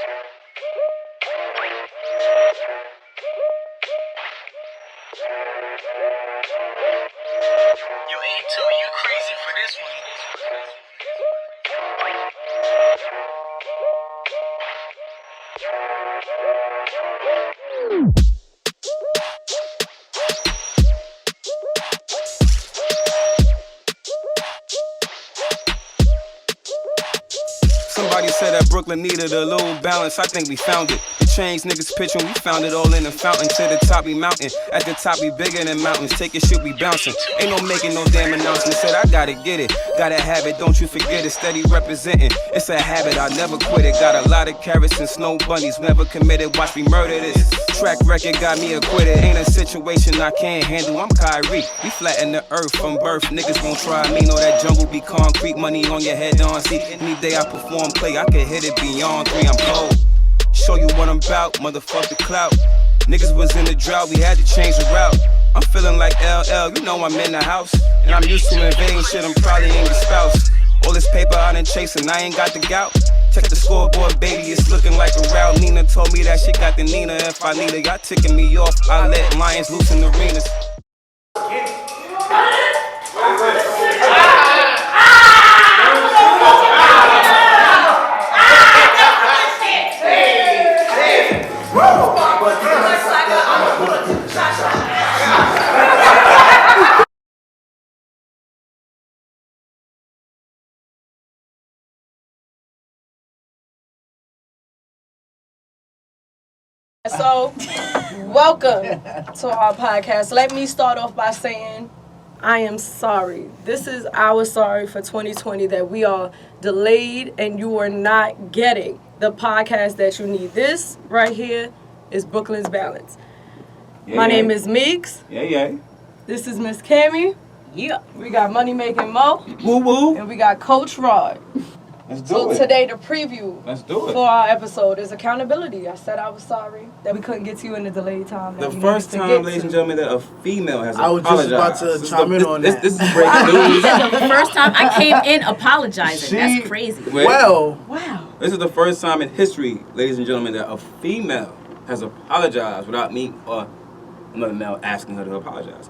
You ain't too, you crazy for this one. Somebody said that Brooklyn needed a little balance. I think we found it. The change niggas pitching, we found it all in the fountain. To the top we mountain. At the top we bigger than mountains. Take your shit, we bouncing. Ain't no making no damn announcement. Said I gotta get it. Gotta have it, don't you forget it. Steady representing. It's a habit, I never quit it. Got a lot of carrots and snow bunnies. Never committed, watch me murder this. Track record got me acquitted. Ain't a situation I can't handle. I'm Kyrie. We flatten the earth from birth. Niggas won't try me. Know that jungle be concrete. Money on your head, on see. Any day I perform play, I can hit it beyond 3. I'm cold. Show you what I'm about, motherfuck the clout. Niggas was in the drought, we had to change the route. I'm feeling like LL, you know I'm in the house. And I'm used to invading shit, I'm probably ain't your spouse. All this paper I done chasing, I ain't got the gout. Check the scoreboard, baby, it's looking like a route. Nina told me that she got the Nina. If I need her, y'all ticking me off. I let lions loose in arenas. So, welcome to our podcast. Let me start off by saying I am sorry. This is our sorry for 2020 that we are delayed and you are not getting the podcast that you need. This right here is Brooklyn's Balance. My name is Meeks. Yeah. This is Miss Cammy. Yeah. We got Money Making Mo. Woo woo. And we got Coach Rod. Let's do So it. today the preview Let's do it. for our episode is accountability. I said I was sorry that we couldn't get to you in the delayed time. The first time, ladies and gentlemen, that a female has apologized. I was just about to chime in on that. This is breaking news. The first time I came in apologizing. That's crazy. Well, Wow. This is the first time in history, ladies and gentlemen, that a female has apologized without me or another male asking her to apologize.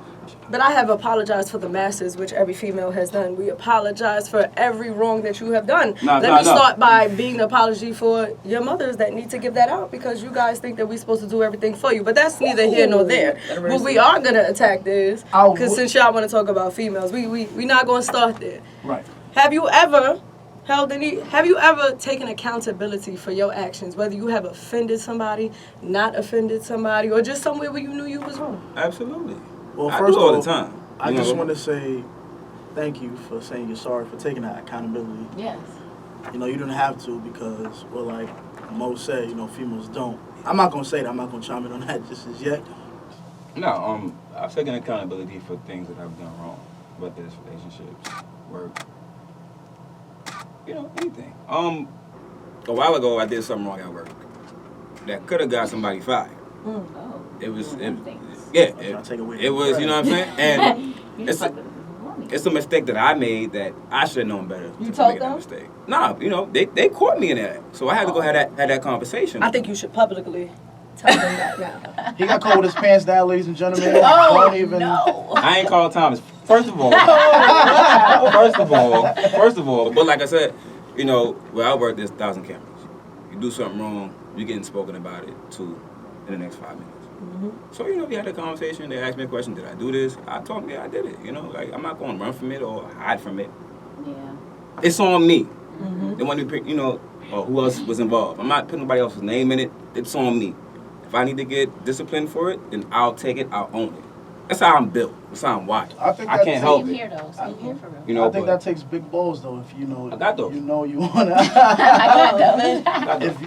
But I have apologized for the masses, which every female has done. We apologize for every wrong that you have done. Let me start by being an apology for your mothers that need to give that out because you guys think that we're supposed to do everything for you. But that's neither here nor there. What we are going to attack is, because since y'all want to talk about females, we not going to start there. right. Have you ever taken accountability for your actions, whether you have offended somebody, not offended somebody, or just somewhere where you knew you was wrong? Absolutely. Well, I first do of all all, the time. I just want to say thank you for saying you're sorry for taking that accountability. Yes. You know, you didn't have to because, well, like Mo said, you know, females don't. I'm not going to say that. I'm not going to chime in on that just as yet. No, I've taken accountability for things that I've done wrong, whether it's relationships, work, anything. A while ago, I did something wrong at work that could have got somebody fired. Oh. It was, I'll take away it was, you know what I'm saying? And You it's fucking wrong. it's a mistake that I made that I should have known better. You to told make that them? mistake. Nah, they caught me in that, so I had to go have that conversation. I think you should publicly tell them that now. He got caught with his pants down, ladies and gentlemen. Oh, Don't even. no. I ain't called Thomas. First of all, but like I said, where I work, there's 1,000 cameras. You do something wrong, you're getting spoken about it too in the next 5 minutes. Mm-hmm. So, we had a conversation. They asked me a question, did I do this? I told them, yeah, I did it. I'm not going to run from it or hide from it. Yeah. It's on me. Mm-hmm. They want to pick, or who else was involved. I'm not putting nobody else's name in it. It's on me. If I need to get disciplined for it, then I'll take it, I'll own it. That's how I'm built. That's how I'm wired. I think I can't help Same it. here, though. Same here for real. I think that takes big balls, though. If you know, I got those. you know you wanna. I got those. If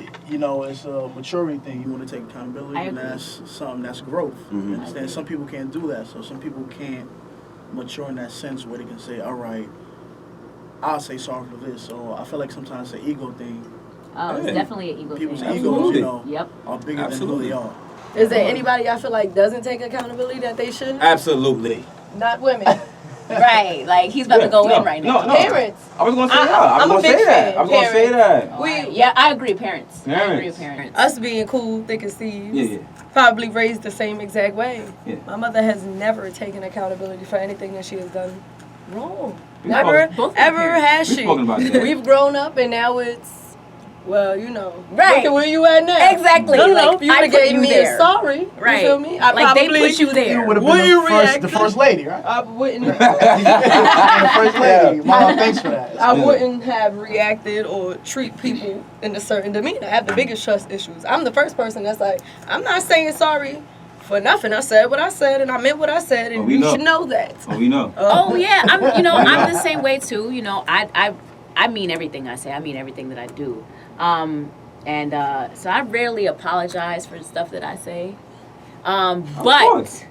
it's a maturity thing, you want to take accountability, I and agree. that's something that's growth. Mhm. You understand? Some people can't do that, so some people can't mature in that sense where they can say, "All right, I'll say sorry for this." So I feel like sometimes it's an ego thing. Oh, it's Yeah. definitely an ego People's thing. egos, Absolutely. Yep. are bigger Absolutely. than who they are. Is there anybody I feel like doesn't take accountability that they shouldn't? Absolutely. Not women. Right, like he's about to go in right now. No. Parents. I was gonna say that. I'm a big fan. I was gonna say that. Yeah, I agree, parents. I agree with parents. Us being cool, thick as thieves. Yeah. Probably raised the same exact way. Yeah. My mother has never taken accountability for anything that she has done wrong. We Never, both ever parents. has We've she. spoken about that. We've grown up and now it's, well, you know. Right. Look at where you at now. Exactly. No, Like, you I would have put gave you me there. a sorry. Right. You feel me? I Like they probably put you there. You would have Would been you the react? first lady, right? I wouldn't. The first lady. Mom, thanks for that. I wouldn't have reacted or treat people in a certain demeanor. I have the biggest trust issues. I'm the first person that's like, I'm not saying sorry for nothing. I said what I said and I meant what I said, and you should know that. Oh, we know. Oh yeah, I'm the same way too. You know, I mean everything I say. I mean everything that I do. So I rarely apologize for the stuff that I say. Of course,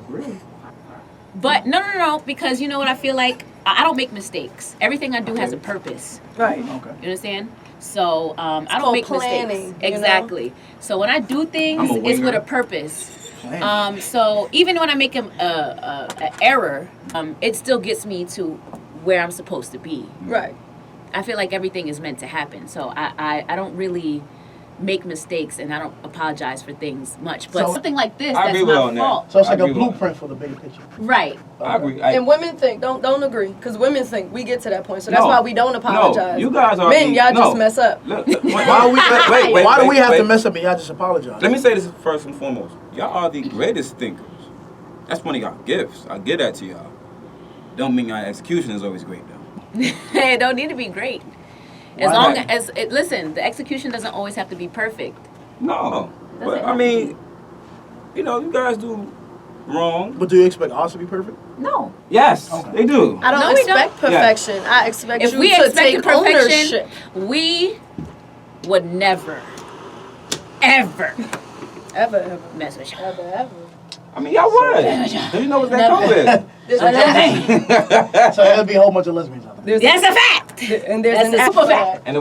really. But no, because you know what I feel like? I don't make mistakes. Everything I do has a purpose. Right. Okay. You understand? So I don't called make planning, mistakes. you know? Exactly. So when I do things, I'm a it's with winger. a purpose. Planning. So even when I make an error, it still gets me to where I'm supposed to be. Right. I feel like everything is meant to happen. So I don't really make mistakes and I don't apologize for things much. But So- something like this, I that's agree with my on that. fault. So it's like I a agree with blueprint for the bigger picture. Right. I agree. And women think, don't agree, because women think we get to that point. So that's No. why we don't apologize. No, you guys are. Men, y'all no. just mess up. Look, Why do we have to mess up and y'all just apologize? Let me say this first and foremost. Y'all are the greatest thinkers. That's one of y'all gifts. I give that to y'all. Don't mean y'all execution is always great though. It don't need to be great. As Why long not? as listen, the execution doesn't always have to be perfect. No, but Doesn't I have mean, you know, you guys do wrong. But do you expect ours to be perfect? No. Yes, Okay. they do. I don't No, we expect don't. perfection. I expect If you we to expected take perfection, ownership. we would never, ever Ever. mess with you. Ever. I mean, y'all would. Do you know what that comes with? So there'll be a whole bunch of lesbians out there. That's a fact. And there's That's an a app super for fact. that. And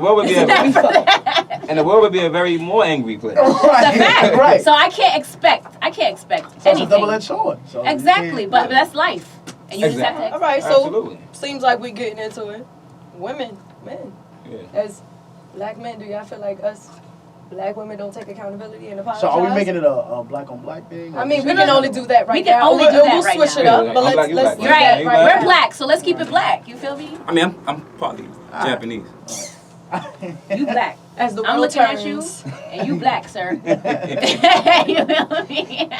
the world would be a very more angry place. Right. Right. So I can't expect So it's anything. a double-edged sword. So you Exactly, can't- but that's life, and you just have to. All right, so Absolutely. seems like we're getting into it. Women, men, Yeah. as black men, do y'all feel like us black women don't take accountability and apologize? So are we making it a black on black thing? I mean, we can only do that right We can now. only We'll- do that we'll right switch now. it up, Yeah, but I'm black, let's you let's black. do Yeah, that you right black. We're now. black, so let's keep it black. You feel me? I mean, I'm partly Japanese. You black. As the I'm world looking at you, turns. and you black, sir. You feel me?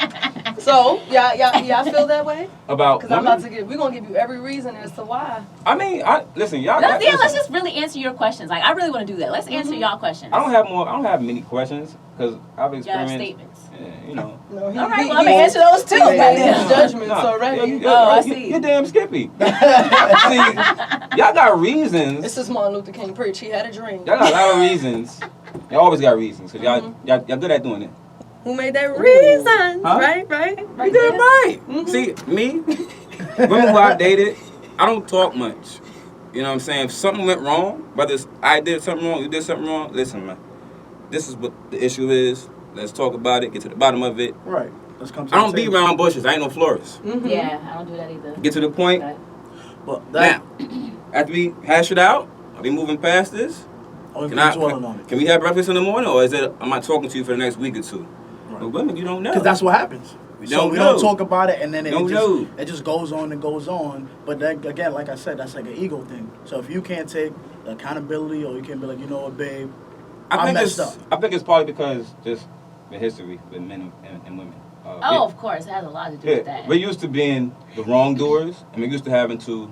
So y'all feel that way? About Because I'm about women? to we're gonna give you every reason as to why. I mean, listen, y'all. Let's listen, just really answer your questions. Like I really want to do that. Let's answer y'all questions. I don't have many questions because I've Y'all have experienced. statements. Yeah, you know. No, All right, well, I'm gonna answer those too. He's made goddamn. his judgments Nah, already. I see. You're damn skippy. See, y'all got reasons. This is Martin Luther King preach. He had a dream. Y'all got a lot of reasons. Y'all always got reasons because y'all good at doing it. Who made that reasons? Huh? Right. You damn right. See, me, women who I dated, I don't talk much. You know what I'm saying? If something went wrong, whether it's I did something wrong, you did something wrong, listen, man. This is what the issue is. Let's talk about it. Get to the bottom of it. Right. Let's come to I the don't be table. around bushes. I ain't no florist. Yeah, I don't do that either. Get to the point. Okay. But that, Now, after we hash it out, are we moving past this? or Can, we dwelling on it. can we have breakfast in the morning, or is it? Am I talking to you for the next week or two? Right. But women, you don't know. Because that's what happens. We So don't we know. don't talk about it, and then Don't know. it just goes on and goes on. But that, again, like I said, that's like an ego thing. So if you can't take the accountability, or you can't be like, you know what, babe, I messed up. I think it's probably because just the history with men and women. Oh, of course, it has a lot to do with that. We're used to being the wrongdoers, and we're used to having to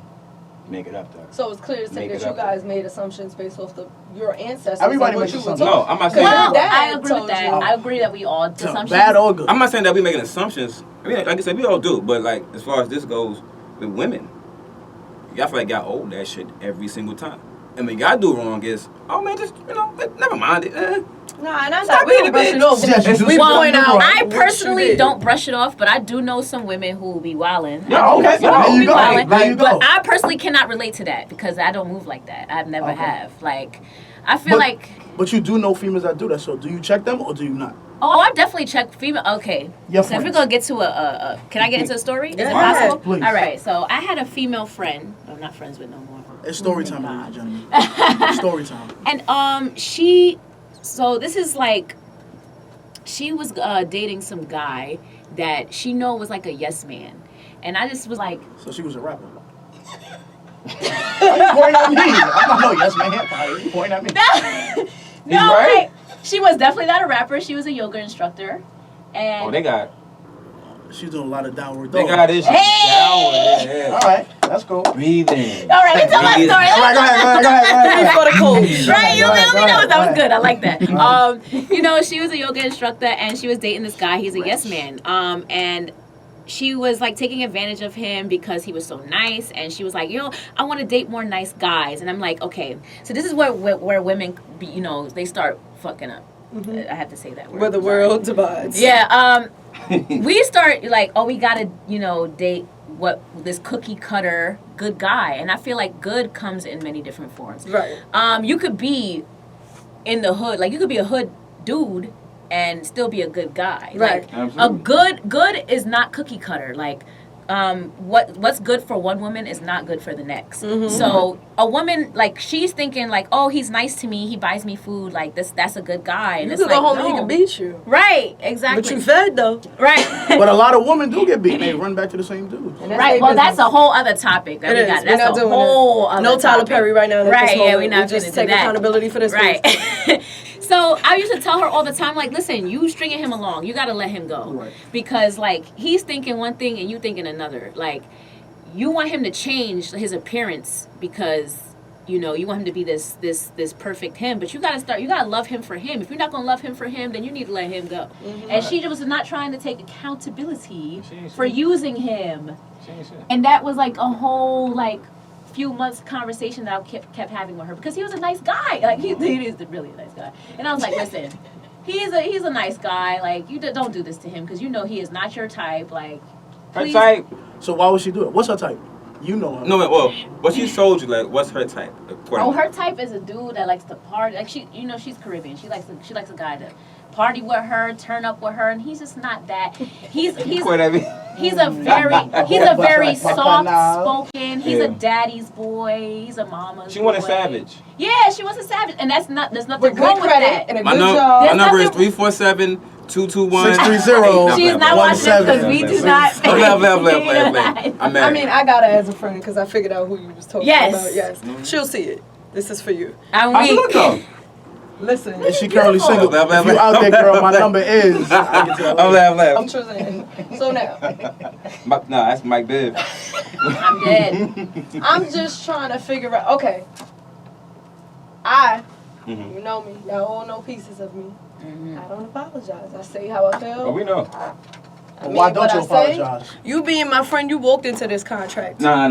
make it up to her. So it's clear to say Make that it you up. guys made assumptions based off your ancestors. Everybody and what makes you were assumptions. taught. No, I'm not saying Well, Dad I agree with told that. you. I agree that we all So assumptions. bad or good. I'm not saying that we're making assumptions. I mean, like I said, we all do. But like, as far as this goes, with women, y'all feel like y'all owe that shit every single time. And when y'all do wrong, is just never mind it. Nah, and I'm Stop not. We being don't a brush it bitch. off. Yes, you We do. point out. I what you personally did. don't brush it off, but I do know some women who will be wildin'. Yeah, okay. There Who you be go. wildin'. There you go. But I personally cannot relate to that because I don't move like that. I've never Okay. have. Like, I feel But- like But you do know females that do that. So do you check them or do you not? Oh, I've definitely checked female. Okay. Your So if we're friends. going to get to can I get into a story? Is it Yeah. possible? Please. All right. So I had a female friend. I'm not friends with no more. It's story time, God. ladies and gentlemen. Story time. And so this is like, she was dating some guy that she know was like a yes man. And I just was like, So she was a rapper. Why you pointing at me? I'm not no yes man. Why you pointing at me? no, right. like, she was definitely not a rapper. She was a yoga instructor. And Oh, they got She's doing a lot of downward they dog. got this shit down. All right, that's cool. Breathing. all right, let me tell my story. All right, go ahead. For the coach. Right, you Go ahead, feel go me? ahead, That was go good. I like that. Right. You know, she was a yoga instructor and she was dating this guy. He's a yes man. And she was like taking advantage of him because he was so nice. And she was like, I want to date more nice guys. And I'm like, okay. So this is where women, they start fucking up. I have to say that word. Where the world divides. Yeah. We start like, we gotta, date this cookie cutter good guy, and I feel like good comes in many different forms. Right. You could be in the hood, like you could be a hood dude and still be a good guy. Right. Like, Absolutely. a good is not cookie cutter. Like, what's good for one woman is not good for the next. Mm-hmm. So a woman, like, she's thinking like, oh, he's nice to me, he buys me food, like that's a good guy. And You it's could go like, home no. and he can beat you. Right, exactly. But you fed though. Right. But a lot of women do get beat and they run back to the same dude. And that's Right. their Well, that's business. a whole other topic. That It we is. got. We're That's not a doing whole it. other No Tyler topic. Perry right now. At Right. this Yeah, moment. we're not We just finna do take that. accountability for this. Right. person. So I used to tell her all the time, like, listen, you stringing him along. You got to let him go. Right. Because, like, he's thinking one thing and you thinking another. Like, you want him to change his appearance because, you want him to be this perfect him. But you got to love him for him. If you're not going to love him for him, then you need to let him go. Mm-hmm. And she was not trying to take accountability She ain't for shit. using him. She ain't shit. And that was, like, a whole, like, few months conversation that I kept having with her because he was a nice guy. Like he is really a nice guy. And I was like, listen, he's a nice guy. Like you don't do this to him because he is not your type. Like, Her please. type. So why would she do it? What's her type? You know her. No, well, what she told you, like, what's her type? Oh, her type is a dude that likes to party. Like she's Caribbean. She likes a guy to party with her, turn up with her, and he's just not that. He's What I mean? He's a very soft spoken. He's a daddy's boy. He's a mama's She want a boy. savage. Yeah, she wants a savage, and there's With nothing good wrong with credit that. and a My, good my job. number is nothing- 347-221. 630. She's not watching this because we do not. I'm playing. I'm I married. mean, I got her as a friend because I figured out who you was talking Yes. about. Yes. She'll see it. This is for you. I'm How's it weak. look though? Listen. Is she currently Beautiful. single? If you out there, girl, my number is. I get to that I'm later. I'm choosing. So now, Nah, that's Mike Biv. I'm dead. I'm just trying to figure out. Okay. You Mhm. know me. Y'all all know pieces of me. I don't apologize. I say how I feel. Oh, we know. I But mean, why don't what you I say, apologize? You being my friend, you walked into this contract. Nah.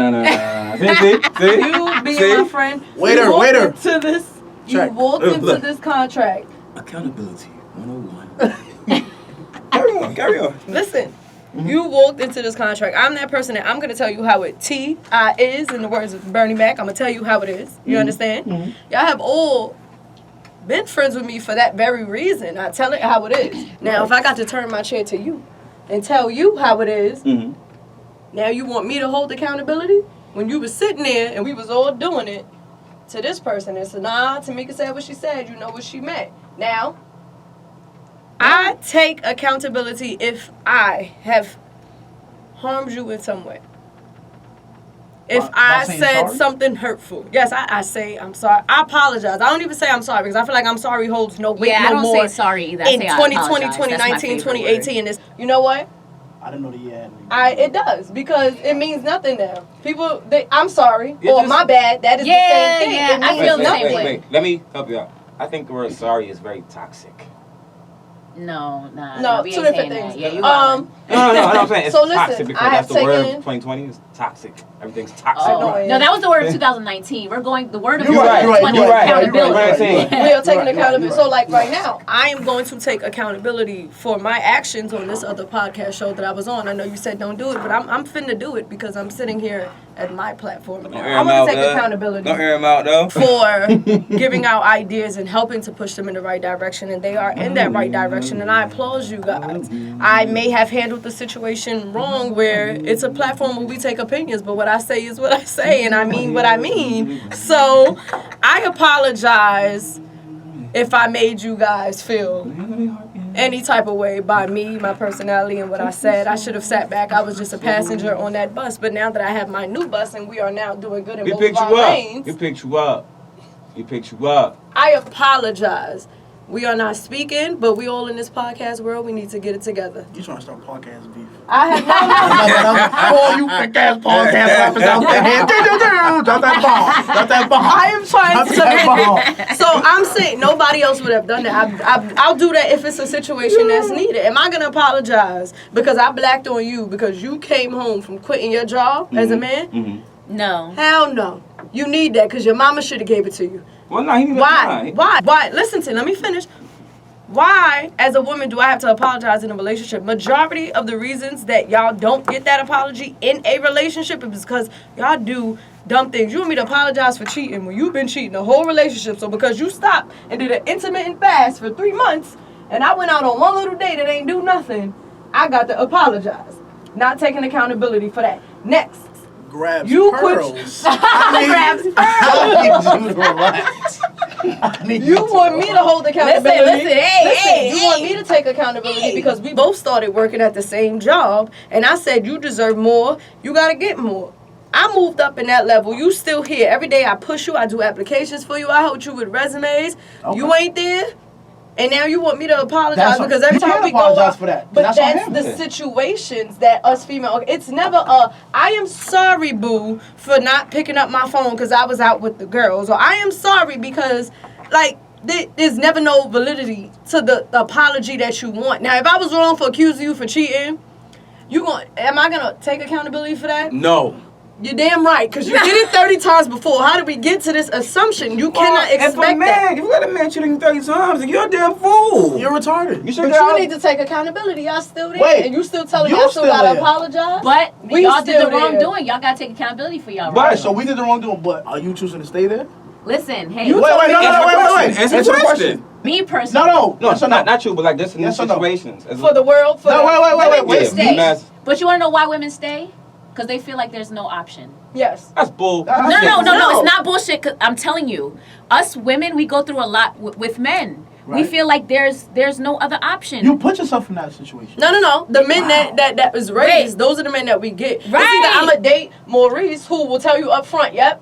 See? You being See? my friend. Waiter, you walked waiter. Into this. Check. You walked into Look. this contract. Accountability 101. Carry on. Listen. You walked into this contract. I'm that person that I'm going to tell you how it is, in the words of Bernie Mac. I'm going to tell you how it is. You understand? Y'all have all been friends with me for that very reason. I tell it how it is. Now, if I got to turn my chair to you and tell you how it is, now you want me to hold accountability? When you was sitting there and we was all doing it to this person and said, nah, Tamika said what she said, you know what she meant. Now, I take accountability if I have harmed you in some way. If By I saying said sorry? something hurtful. Yes, I say I'm sorry. I apologize. I don't even say I'm sorry because I feel like I'm sorry holds no weight Yeah, no I don't more. say sorry either. I In say I 2020, apologize. That's my 2019, favorite 2018, this. You know what? I didn't know the year had me. It does because it means nothing now. People, I'm sorry It or just- my bad. That is Yeah, the same thing. yeah, It I means feel the same nothing. way. Wait. Let me help you out. I think the word sorry is very toxic. No, No, we two ain't different saying things. that. Yeah, you No, I'm saying it's So listen, toxic because I that's have the word taken- 2020 is toxic. Everything's toxic. Oh, No, that was the word of 2019. We're going, the word of You're right, 2020 you're right, accountability. We are taking accountability. So, like right now, I am going to take accountability for my actions on this other podcast show that I was on. I know you said don't do it, but I'm finna do it because I'm sitting here at my platform. Don't Now. air I'm him gonna out, take though. accountability Don't air him out, though. for giving out ideas and helping to push them in the right direction, and they are in that right direction, and I applaud you guys. I may have handled the situation wrong where it's a platform where we take opinions, but what I say is what I say, and I mean what I mean. So I apologize if I made you guys feel any type of way by me, my personality, and what I said. I should have sat back. I was just a passenger on that bus, but now that I have my new bus and we are now doing good in We both picked of you our up. lanes, We picked you up. We picked you up. I apologize. We are not speaking, but we all in this podcast world. We need to get it together. You trying to start podcast beef? I have no. All you thick ass podcast rappers out there. Drop that bomb. Drop that bomb. I am trying Drop that bomb. to. So I'm saying nobody else would have done that. I'll do that if it's a situation that's needed. Am I gonna apologize because I blacked on you because you came home from quitting your job as a man? No. Hell no. You need that because your mama should have gave it to you. Well, no, he didn't Why? Why? Listen to me. Let me finish. Why, as a woman, do I have to apologize in a relationship? Majority of the reasons that y'all don't get that apology in a relationship is because y'all do dumb things. You want me to apologize for cheating when you've been cheating the whole relationship. So because you stopped and did an intermittent fast for 3 months, and I went out on one little day that ain't do nothing, I got to apologize. Not taking accountability for that. Next. Grabs You pearls. Grabs You want me to hold accountability. Listen, hey, You want me to take accountability because we both started working at the same job, and I said you deserve more, you gotta get more. I moved up in that level. You still here. Every day I push you, I do applications for you, I help you with resumes. Okay. You ain't there. And now you want me to apologize because every you time can't we go apologize up, for that. but That's on that's him. the situations that us female. It's never I am sorry, boo, for not picking up my phone because I was out with the girls, or I am sorry because, like, there's never no validity to the apology that you want. Now, if I was wrong for accusing you for cheating, am I gonna take accountability for that? No. You're damn right, because you did it 30 times before. How did we get to this assumption? You cannot If a expect man, that. if you got a man cheating 30 times, then you're a damn fool. You're retarded. You should But go. you need to take accountability. Y'all still there. Wait, and you still telling me you I still still gotta there. apologize? But We y'all did still the wrong there. doing. Y'all gotta take accountability for y'all. Right. Right. So we did the wrong doing, but are you choosing to stay there? Listen, hey, Wait, wait, no, wait. Answer the question. me personally. No. No, Yes or not you, but like just in these Yes or no? situations. For the world, for No, the, wait. Women Yeah, stay. mass- But you wanna know why women stay? Because they feel like there's no option. Yes. That's bull. No, No, it's not bullshit. 'Cause I'm telling you, us women, we go through a lot with men. We Right. feel like there's no other option. You put yourself in that situation. No. The men that was raised, Right. those are the men that we get. It's Right. either I'm a date Maurice, who will tell you up front, yep,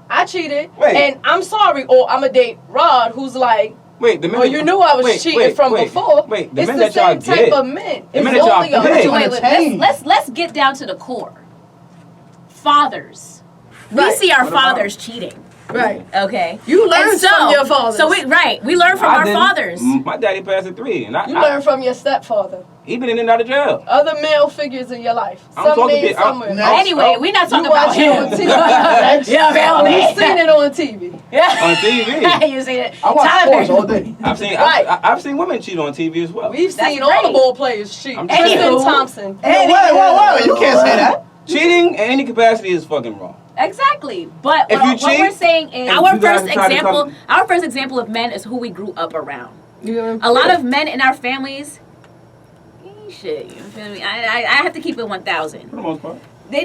I cheated, Wait. and I'm sorry, or I'm a date Rod, who's like, Wait, the men. oh, you knew I was cheating from before. Wait, the it's men the that y'all same type get. of men. The It's men that y'all only a get. wait. Let's get down to the core. Fathers. We Right. see our What about- fathers cheating. Right. Okay. You learn And from your fathers. So we learn from I our didn't. fathers. My daddy passed at 3, and You learn from your stepfather. he been in and out of jail. Other male figures in your life. I'm Some talking men, to- somewhere. Next. Anyway, we're not You talking about watch it on him. TV. Yeah, man. You've seen it on TV. On TV. You see it. I watch Tyler. sports all day. I've seen Right. I've seen women cheat on TV as well. We've That's seen all great. the ball players cheat. I'm Tristan Anywho. Thompson. Wait. You can't say that. Cheating in any capacity is fucking wrong. Exactly, but If what you we're cheat, saying is and our you guys first try to example. come- Our first example of men is who we grew up around. Yeah. A lot of men in our families, shit. You feel me? I have to keep it 1,000. For the most part. They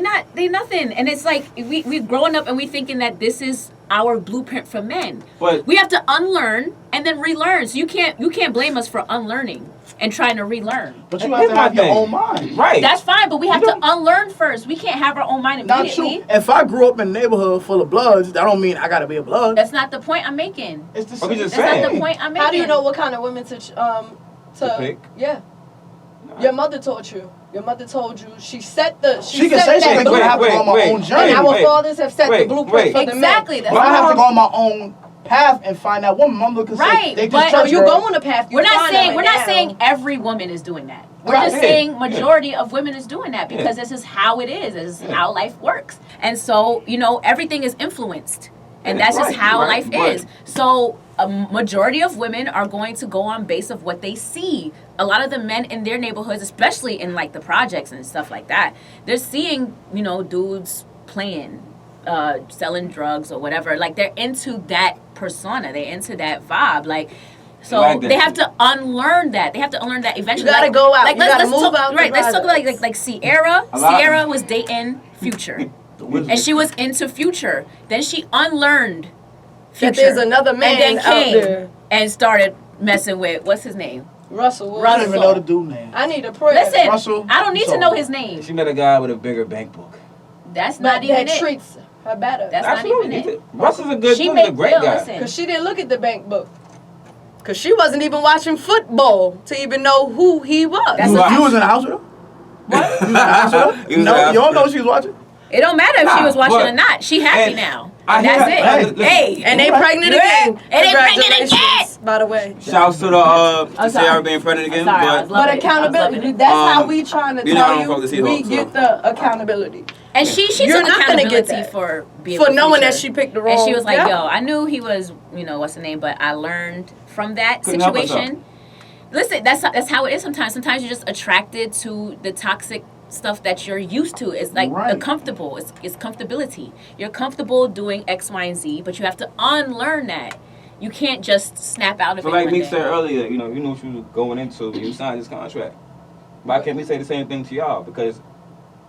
nothing, and it's like we growing up and we thinking that this is our blueprint for men. But We have to unlearn and then relearn. So you can't blame us for unlearning and trying to relearn. But you Here's have to my have your thing. own mind. Right. That's fine, but we have to don't- unlearn first. We can't have our own mind Not immediately. true. If I grew up in a neighborhood full of bloods, that don't mean I gotta be a blood. That's not the point I'm making. It's the What we same. just That's saying. not the point I'm making. How do you know what kind of women to pick? Yeah. Your mother taught you. Your mother told you. She set the. She can say that something, but I have to go on my own And journey. our fathers have set the wait, blueprint wait. for the men. Exactly. That's But I have to Mom- go on my own path and find that woman. Mama could Right, say they but- just So church you girl. go on the path. You We're not find saying them we're not now. saying every woman is doing that. We're just saying majority of women is doing that because this is how it is. This is how life works. And so, everything is influenced. And that's just how life is. So a majority of women are going to go on base of what they see. A lot of the men in their neighborhoods, especially in like the projects and stuff like that, they're seeing, dudes playing, selling drugs or whatever. Like they're into that persona. They're into that vibe. Like, so they have to unlearn that. They have to unlearn that eventually. You gotta go out. Like, you gotta move out. Right. Let's talk about like Sierra. Sierra was dating Future. And she was into Future. Then she unlearned Future. That there's another man and then came out there. and started messing with, what's his name? Russell. I don't even know the dude name. I need a prayer. Listen, Russell. I don't need to know his name. She met a guy with a bigger bank book. That's not even that it. treats her better. That's not even it. Russell's a good She dude, made a great guy. listen. Because she didn't look at the bank book. Because she wasn't even watching football to even know who he was. That's You was in the house with her? What? You was in the house with her? No, you don't know she was watching? It don't matter if she was watching but- or not. She happy and now. I That's hear- it. Hey, And they pregnant again. And they pregnant Congratulations, again. by the way. Shouts to the sorry. Sarah being pregnant again. I'm sorry, I was But loving But it. I was loving accountability, it. that's how we trying to you know I tell don't fuck the you, we Seahawks, so. get the accountability. And she You're took not gonna get accountability that. for being For with knowing Future. that she picked the wrong And she was like, guy. yo, I knew he was, what's the name, but I learned from that Couldn't help situation. Listen, that's how it is sometimes. Sometimes you're just attracted to the toxic stuff that you're used to. It's like the comfortable. It's comfortability. You're comfortable doing X, Y, and Z, but you have to unlearn that. You can't just snap out of So it. like one me day. said earlier, you knew what you was going into when you signed this contract. Why can't we say the same thing to y'all? Because,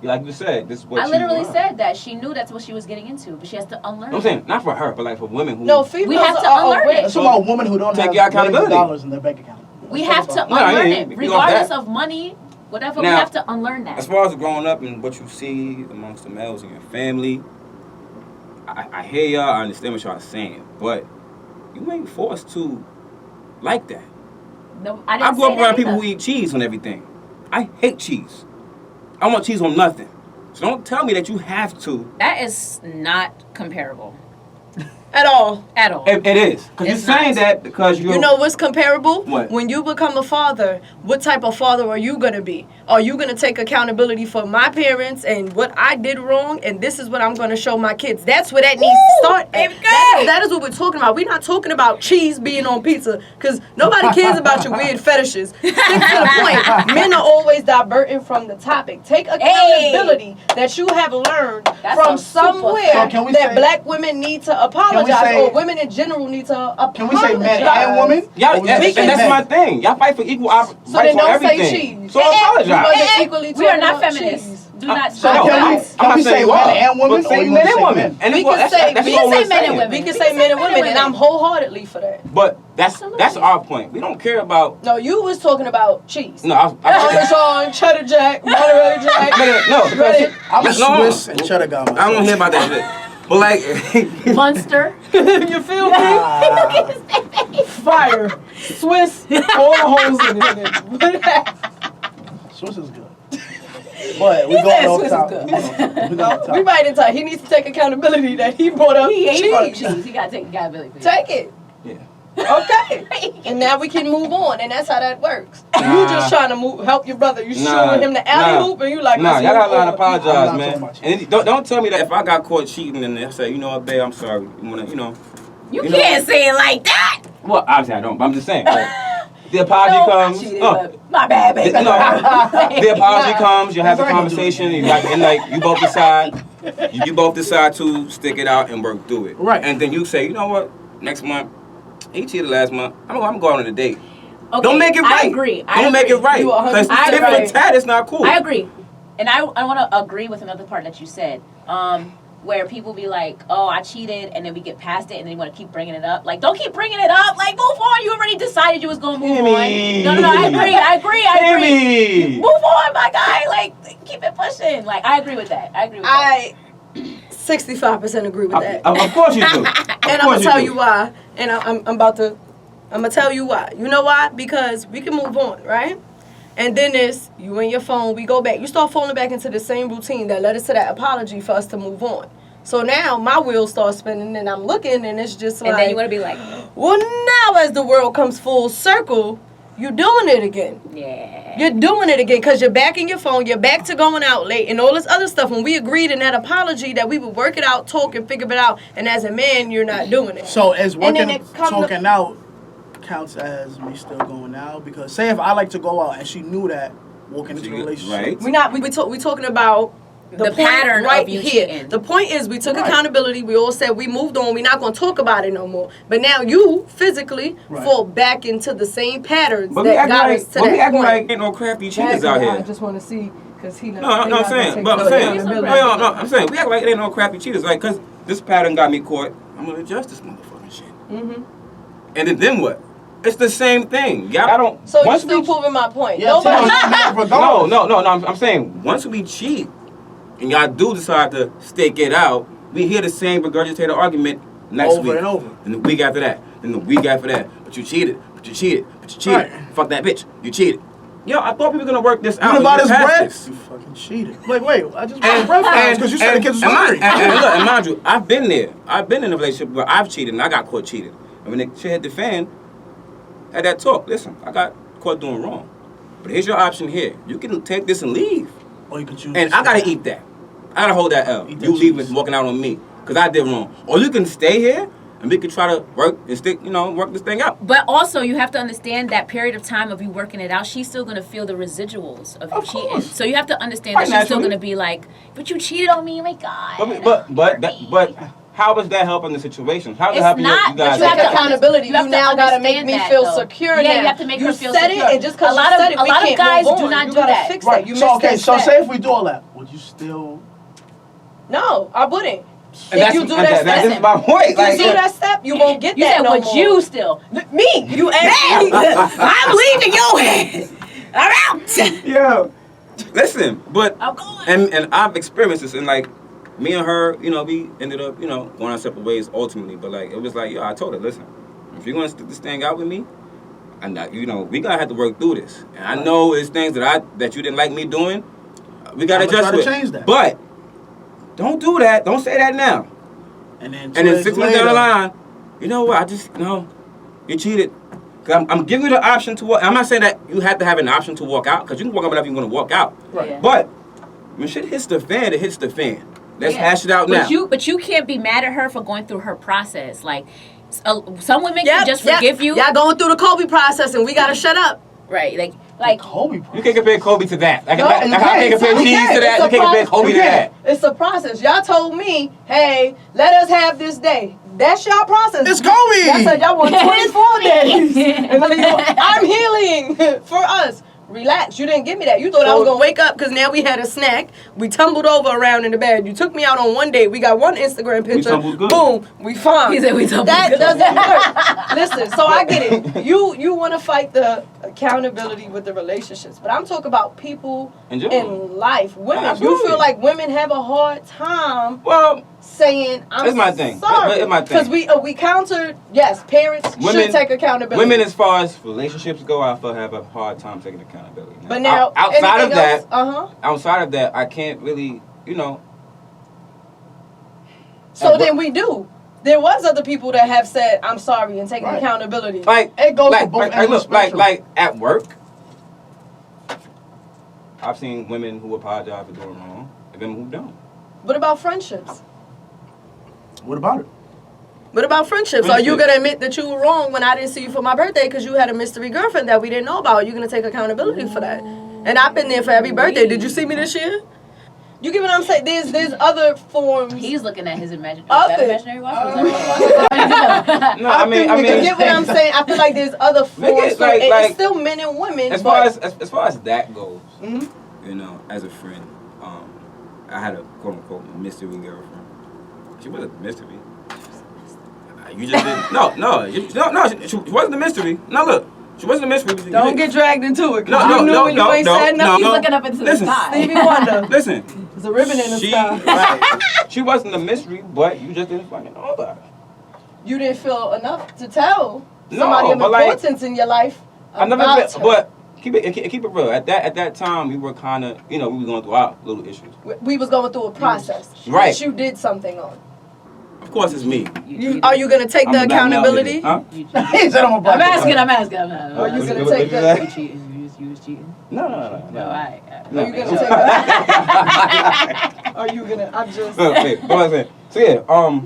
like you said, this is what I she literally learned. said that she knew that's what she was getting into, but she has to unlearn. I'm saying not for her, but like for women who. No, females We have to are unlearn aware. it. That's about women who don't Take have your millions of accountability. dollars in their bank account. We have to No, I unlearn ain't- it, we off regardless that. of money, whatever. Now, we have to unlearn that. As far as growing up and what you see amongst the males in your family, I hear y'all, I understand what y'all saying, but you ain't forced to like that. No, I didn't grew up say that around people either. who eat cheese on everything. I hate cheese. I want cheese on nothing. So don't tell me that you have to. That is not comparable At all. at all. It is. Because you're It's saying not. that because you're... You know what's comparable? What? When you become a father, what type of father are you going to be? Are you going to take accountability for my parents and what I did wrong, and this is what I'm going to show my kids? That's where that needs to start at. That is what we're talking about. We're not talking about cheese being on pizza, because nobody cares about your weird fetishes. Stick to the point. Men are always diverting from the topic. Take accountability that you have learned That's from a super somewhere So can we that say- black women need to apologize, say- or women in general need to apologize. Can we say men and women? Y'all, Or we just and say that's men? my thing. Y'all fight for equal So rights then on don't everything. say cheese. So You apologize. wasn't equally We are talking not about feminists. cheese. Do not So stop. can we, that. can we say men and women? But say or you men wanna and say women. men? And We it's what- can that's- say- that's we all can we're say men and saying. women. We can We say can men say and men women, and and I'm women. wholeheartedly for that. But that's Absolutely. our point. We don't care about... No, you was talking about cheese. No, I Parmesan, cheddar jack, Monterey jack. no, because... Ready? I'm a No. Swiss and cheddar guy myself. I don't want to hear about that shit. But like... Munster. You feel me? Fire. Swiss, all the holes in it. Swiss is good. But we He going said off Swiss is top. good. We going off We top. might in time. He needs to take accountability that he brought up He ain't fuck cheese. cheese. He got to take accountability for Take it. Yeah. Okay. And now we can move on, and that's how that works. You Nah. just trying to help your brother. You Nah. showing him the alley hoop, and you like, Nah, let's y'all move gotta learn to on. apologize, I'm not man. talking about And don't tell me that if I got caught cheating and I say, you know what, babe, I'm sorry. You wanna, You You know- can't say it like that. Well, obviously I don't, but I'm just saying. Like, the apology No, I comes. cheated, No. but my bad, baby. The apology comes. You have the That's right. conversation, and like you both decide. You both decide to stick it out and work through it. Right. And then you say, you know what? Next month, he cheated last month. I'm gonna go on a date. Okay, Don't make it right. I agree. Don't make it right. You 100% Because tit right. for tat is not cool. I agree. And I want to agree with another part that you said, where people be like, oh, I cheated, and then we get past it, and then you want to keep bringing it up. Like, don't keep bringing it up. Like, move on. You already decided you was going to move Kimmy. on. No, I agree. Kimmy. Move on, my guy. Like, keep it pushing. Like, I agree with that. I 65% agree with that. Of course you do. And I'm gonna tell you why. And I'm gonna tell you why. You know why? Because we can move on, right? And then there's you and your phone. We go back. You start falling back into the same routine that led us to that apology for us to move on. So now my wheels start spinning, and I'm looking, and it's just like. And then you want to be like, Well, now as the world comes full circle, you're doing it again. Yeah. You're doing it again because you're back in your phone. You're back to going out late and all this other stuff. When we agreed in that apology that we would work it out, talk and figure it out. And as a man, you're not doing it. So as And then working, it come talking out counts as me still going out? Because say if I like to go out and she knew that walking into the relationship. Right. We talking about The point pattern right of you here. cheating. The point is we took Right. accountability. We all said we moved on. We're not going to talk about it no more. But now you physically Right. fall back into the same patterns But we that acting got like, us to but we that acting point. like ain't no crafty cheaters out I here. just want to see because he. No, I'm saying, but I'm saying, I'm saying, we act like it ain't no crappy cheaters. Like, cause this pattern got me caught, I'm gonna adjust this motherfucking shit. Mm-hmm. And then what? It's the same thing. Y'all don't. So you're once still we- proving my point. Yeah, Nobody. No. I'm saying once we cheat, and y'all do decide to stake it out, we hear the same regurgitated argument next Over week. and over. And the week after that. And the week after that. But you cheated. But you cheated. But you cheated. Right. Fuck that bitch. You cheated. Yo, I thought we were gonna work this out. You about We his passed bread? this. You fucking cheated. Like, wait, I just bought bread fries because you said the kids was and hungry. look, and mind you, I've been there. I've been in a relationship where I've cheated and I got caught cheating. And when the shit hit the fan, had that talk. Listen, I got caught doing wrong. But here's your option here. You can take this and leave. Or you could choose. And I gotta eat that. I gotta hold that L. Eat that You leaving cheese. walking out on me. Cause I did wrong. Or you can stay here and we can try to work and stick, work this thing out. But also, you have to understand that period of time of you working it out, she's still going to feel the residuals of you Of cheating. course. So you have to understand Quite that she's still naturally. going to be like, but you cheated on me, oh my God. But how is that helping the situation? How is it It's helping not, you guys? but you have Take to accountability. you have You to now got to make understand me that, feel though. secure. Yeah, now. you have to make her feel said secure. it, and just because A lot you of- said it, a we lot of can't guys move do on. not You do gotta that. fix Right. that. You So missed okay, that so step. say if we do all that, would you still? No, I wouldn't. And If you do that that's step, my point. if you do that step, you won't get You that said, no would more. you still? Me? You asked me. I'm leaving your head. I'm out. Yeah. Listen, but I'm going. and I've experienced this, and like me and her, we ended up, going our separate ways ultimately. But like it was like, I told her, listen, if you're gonna stick this thing out with me, and we gotta have to work through this. And I know it's things that you didn't like me doing. We gotta I'ma try adjust to with. change that. But don't do that. Don't say that now. And then, And then 6 months down the line, you know what? You cheated. 'Cause I'm giving you the option to walk. I'm not saying that you have to have an option to walk out, because you can walk out whenever you want to walk out. Right. Yeah. But when shit hits the fan, it hits the fan. Let's Yeah. hash it out now. But you can't be mad at her for going through her process. Like, some women can just forgive you. Y'all going through the Kobe process, and we gotta shut up. Right. Like Kobe. You can't compare Kobe to that. Like, No, I can't compare We cheese can't. to that. You It's a can't compare process. Kobe to that. It's a process. Y'all told me, hey, let us have this day. That's y'all process. It's Kobe. Y'all said y'all want 24 days. And I'm healing for us. Relax. You didn't give me that. You thought I was going to wake up because now we had a snack. We tumbled over around in the bed. You took me out on one date. We got one Instagram picture. tumbled good. Boom. We fine. He said we tumbled that good. doesn't work. Listen, so I get it. You want to fight the accountability with the relationships. But I'm talking about people In general. in life. Women. Absolutely. You feel like women have a hard time Well, saying I'm It's my thing. sorry. It's my thing. Because we countered, yes, parents Women- should take accountability. women, as far as relationships go, I feel have a hard time taking accountability. But now, outside of that, uh-huh. outside of that, I can't really, So then we do. There was other people that have said, I'm sorry, and taking Right. accountability. like It goes like, for both like, ends of look, the like spectrum. at work, I've seen women who apologize for doing wrong, and women who don't. What about friendships? What about it? What about friendships? Are you Friendships. going to admit that you were wrong when I didn't see you for my birthday because you had a mystery girlfriend that we didn't know about? Are you going to take accountability for that? And I've been there for every birthday. Did you see me this year? You get what I'm saying? There's other forms. he's looking at his imaginary. Other- imaginary wife? No, I mean, you get what I'm saying? I feel like there's other forms. So it's still men and women. as but far as that goes, Mhm. as a friend, I had a quote unquote mystery girlfriend. She wasn't a mystery. You just didn't. She wasn't a mystery. No, look, she wasn't a mystery. but you Don't didn't- get dragged into it. 'Cause No, you no, knew no, when no, you ain't no, said no, nothing. He's looking up into the Listen. sky. Stevie Wonder. Listen, There's a ribbon in the sky. right, she wasn't a mystery, but you just didn't fucking know about her. You didn't feel enough to tell No, somebody of but like- importance in your life I never, about her. but keep it real. At that time, we were kind of, we were going through our little issues. We was going through a process Right. that you did something on. Of course it's me. Are you gonna take I'm the the black male accountability? here. Huh? He said I'm a black I'm man. asking. Are you gonna What take you the? say? You cheating? You was cheating? No. No, I. No. Are you gonna take that? Are you gonna? I'm just. Wait, what was I saying? So yeah,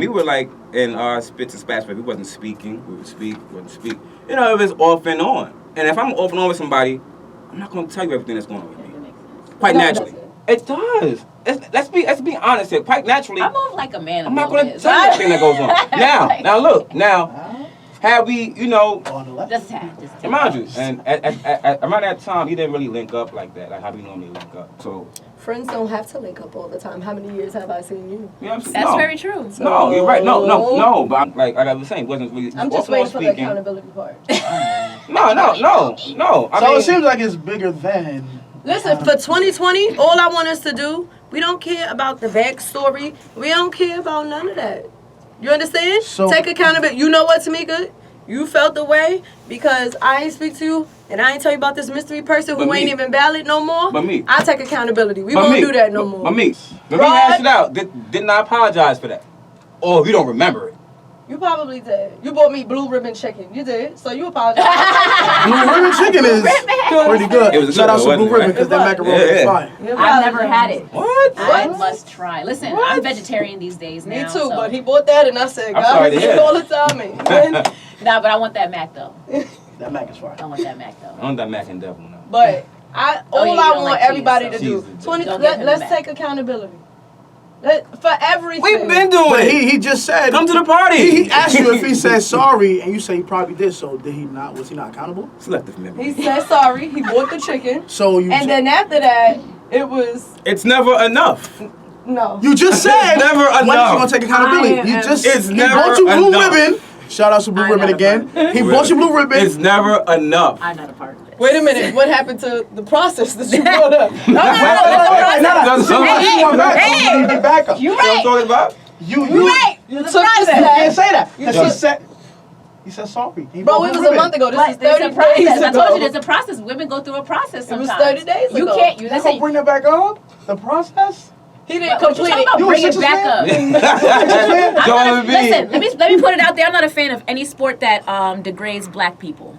we were like in our spits and spats, but we wasn't speaking. We would speak, wouldn't speak. You know, it was off and on. And if I'm off and on with somebody, I'm not gonna tell you everything that's going on with me. Quite No, it naturally. doesn't. It does. Let's be honest here. Quite naturally, I move like a man. I'm not gonna tell you everything that goes on. Now look, had we, you know, On the left. Just tad. Just tad. remind you, and at around that time, he didn't really link up like that, like how we normally link up. So, Friends don't have to link up all the time. How many years have I seen you? you know, That's very true. No, you're right. No. But like I was saying, wasn't really. I'm just off and on waiting for the speaking. accountability part. No. I So mean, it seems like it's bigger than. Listen, for 2020, all I want us to do, we don't care about the backstory. We don't care about none of that. You understand? So- Take accountability. You know what, Tamika? You felt the way because I ain't speak to you and I ain't tell you about this mystery person who But ain't me. even valid no more. But me. I take accountability. We but won't me, do that no more. But me, when we Rod? hashed it out, didn't I apologize for that? Or you don't remember it? You probably did. You bought me blue ribbon chicken. You did. So you apologize. Blue ribbon chicken is pretty good. It was Shout out good, to Blue wasn't it, Ribbon right? because that macaroni Yeah. is fire. You I've never apologize. had it. What? I must try. Listen, What? I'm vegetarian these days Me now. too, so. but he bought that and I said, I'm God, sorry we to eat hear all the time. And- Nah, but I want that mac though. That mac is fire. I want that mac I though. want that mac and devil now. But all yeah, you I don't want like cheese, everybody so- to do, Cheese is 20, Don't give him let's the take accountability. For everything. We've been doing But it. he just said. Come to the party. He asked you if he said sorry, and you say he probably did. So did he not? Was he not accountable? Selective memory. He said sorry. He bought the chicken. So you. And then after that, it was, It's never enough. no. You just said. never When is he enough. gonna take accountability? I He am- just. It's he never bought you blue enough. ribbon. Shout out to Blue I'm Ribbon not a again. part He bought you blue ribbon. It's never enough. I'm not a part of it. Wait a minute. What happened to the process that you brought up? No. That's You hey, want back? You need to get backup. You You know what I'm right. talking about? You You took the You can't step. say that. Because Yeah. he said. He said sorry. He Bro, bought it blue was a ribbon. month ago. This But is there's 30 a days process. ago. I told you there's a process. Women go through a process It was sometimes. 30 days You ago. can't. You Let's listen. bring that back up. The process. He didn't What you complete talking it. about? You a Bring it Sixers back fan? up. I'm not Don't a, be. listen, let me put it out there. I'm not a fan of any sport that degrades black people.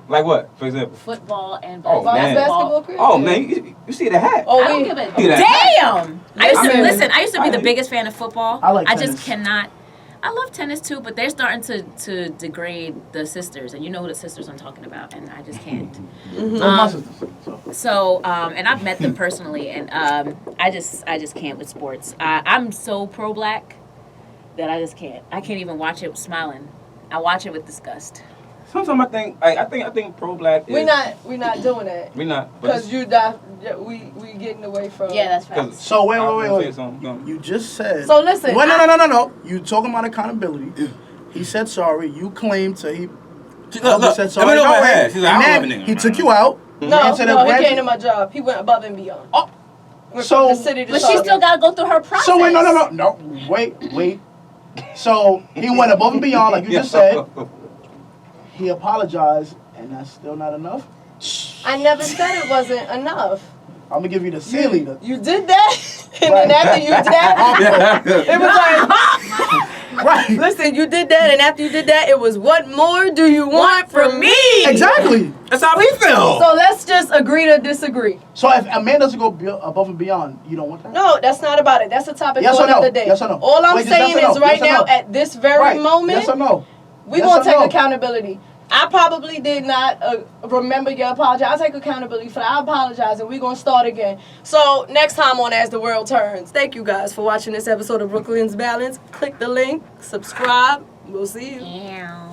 Like what, for example? Football and Oh, man. Basketball career? Oh man, you see the hat? Oh, I don't we, give a See that? damn. I used to Listen. listen. I used to be the biggest fan of football. I like I just tennis. cannot. I love tennis too, but they're starting to degrade the sisters, and you know who the sisters I'm talking about, and I just can't. Those my sisters. So. So, and I've met them personally, and I just can't with sports. I'm so pro-black that I just can't. I can't even watch it smiling. I watch it with disgust. Sometimes I think pro-black is. we not doing that. We not. but Because you die, we getting away from. Yeah, that's Cause- right. So wait. Say something, go on. You just said. So listen, Wait, no. You talking about accountability? He said sorry. You claimed to he. Look, said let sorry. me know No my way. head. She's like, And I then don't love a nigga. he took you out. No, Ran to the no, he branch- came to my job. He went above and beyond. Oh, Went so- from the city to But she Target. still got to go through her process. So wait, no. Wait. So he went above and beyond, like you just said. He apologized, and that's still not enough. I never said it wasn't enough. I'm gonna give you the C leader. You did that, and Right. then after you did that, it was like, Right. listen, you did that, and after you did that, it was, what more do you want from me? Exactly. That's how we feel. So let's just agree to disagree. So if a man doesn't go above and beyond, you don't want that? No, that's not about it. That's a topic Yes for or no? another day. Yes or no? All I'm Wait, just saying yes or is no? right Yes or now, no? at this very Right. moment, Yes or no? we're Yes going or to take no? accountability. I probably did not remember your apology. I'll take accountability for that. I apologize, and we're going to start again. So next time on As the World Turns, thank you guys for watching this episode of Brooklyn's Balance. Click the link, subscribe. We'll see you. Yeah.